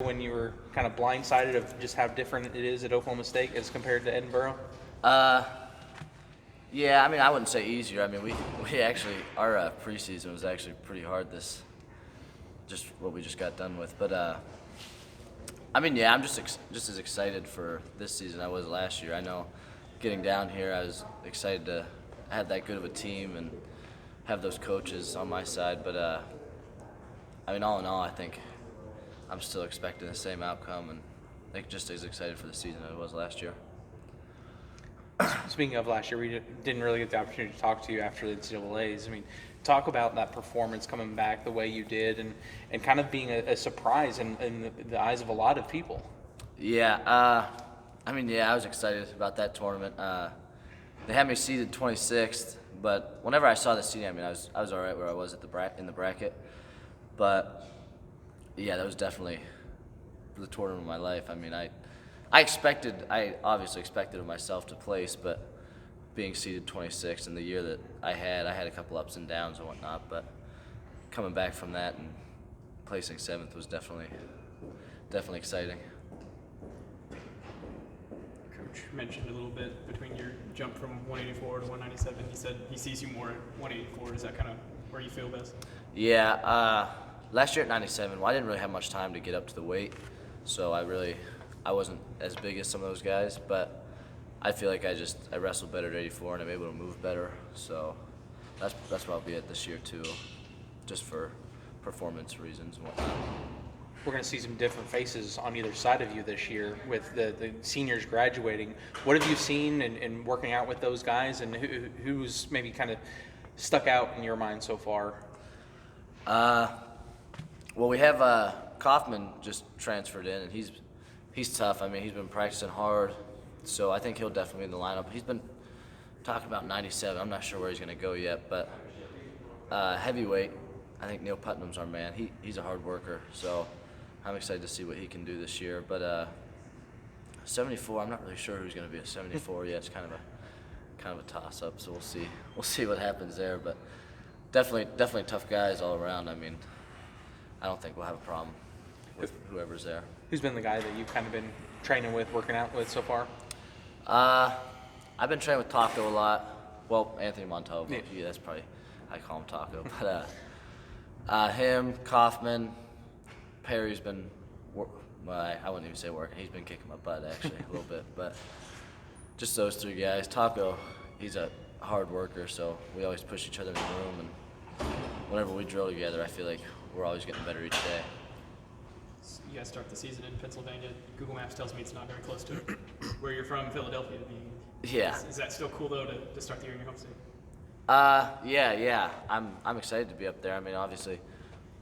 When you were kind of blindsided of just how different it is at Oklahoma State as compared to Edinboro? Uh, yeah, I mean, I wouldn't say easier. I mean, we actually, our preseason was actually pretty hard just what we just got done with. But, I mean, yeah, I'm just as excited for this season I was last year. I know getting down here, I was excited to have that good of a team and have those coaches on my side. But, I mean, all in all, I think I'm still expecting the same outcome, and I think just as excited for the season as I was last year. Speaking of last year, we didn't really get the opportunity to talk to you after the NCAAs. I mean, talk about that performance coming back the way you did and kind of being a surprise in the eyes of a lot of people. Yeah, I mean, yeah, I was excited about that tournament. They had me seeded 26th, but whenever I saw the seeding, I mean, I was all right where I was at in the bracket. But yeah, that was definitely the tournament of my life. I mean, I obviously expected of myself to place, but being seeded 26th in the year that I had a couple ups and downs and whatnot. But coming back from that and placing 7th was definitely exciting. Coach mentioned a little bit between your jump from 184 to 197. He said he sees you more at 184. Is that kind of where you feel best? Yeah, last year at 97, well, I didn't really have much time to get up to the weight, so I wasn't as big as some of those guys, but I feel like I wrestled better at 84 and I'm able to move better, so that's where I'll be at this year too, just for performance reasons and whatnot. We're going to see some different faces on either side of you this year with the seniors graduating. What have you seen in working out with those guys, and who's maybe kind of stuck out in your mind so far? Well, we have Kaufman just transferred in, and he's tough. I mean, he's been practicing hard, so I think he'll definitely be in the lineup. He's been talking about 97. I'm not sure where he's going to go yet, but heavyweight, I think Neil Putnam's our man. He's a hard worker, so I'm excited to see what he can do this year. But 74, I'm not really sure who's going to be a 74 yet. It's kind of a toss-up, so we'll see what happens there. But definitely tough guys all around. I mean, I don't think we'll have a problem with whoever's there. Who's been the guy that you've kind of been training with, working out with so far? I've been training with Taco a lot. Well, Anthony Montalvo. Yeah, that's probably, I call him Taco. But him, Kaufman, Perry's been, well, I wouldn't even say working. He's been kicking my butt actually a little bit. But just those three guys. Taco, he's a hard worker, so we always push each other in the room. And whenever we drill together, I feel like we're always getting better each day. You guys start the season in Pennsylvania. Google Maps tells me it's not very close to where you're from, Philadelphia. Yeah. Is that still cool though to start the year in your home state? Yeah. I'm excited to be up there. I mean, obviously,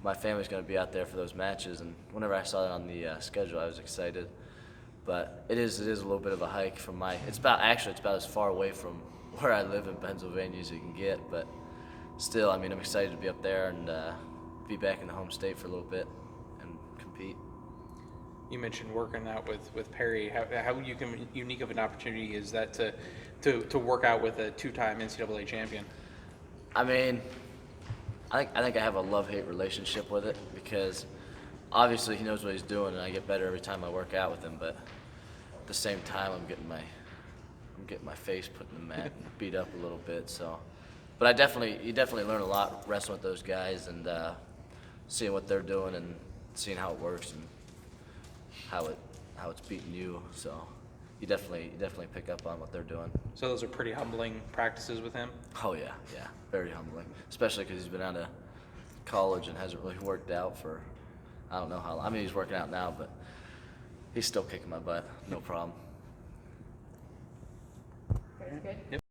my family's going to be out there for those matches, and whenever I saw it on the schedule, I was excited. But it is a little bit of a hike from it's about as far away from where I live in Pennsylvania as you can get. But still, I mean, I'm excited to be up there and be back in the home state for a little bit and compete. You mentioned working out with Perry. How unique of an opportunity is that to work out with a two-time NCAA champion? I mean, I think I have a love-hate relationship with it because obviously he knows what he's doing, and I get better every time I work out with him. But at the same time, I'm getting my face put in the mat and beat up a little bit. So, but you definitely learn a lot wrestling with those guys and seeing what they're doing and seeing how it works and how it's beating you. So you definitely pick up on what they're doing. So those are pretty humbling practices with him? Oh yeah, very humbling, especially because he's been out of college and hasn't really worked out for I don't know how long. I mean, he's working out now, but he's still kicking my butt, no problem. Very good. Yep.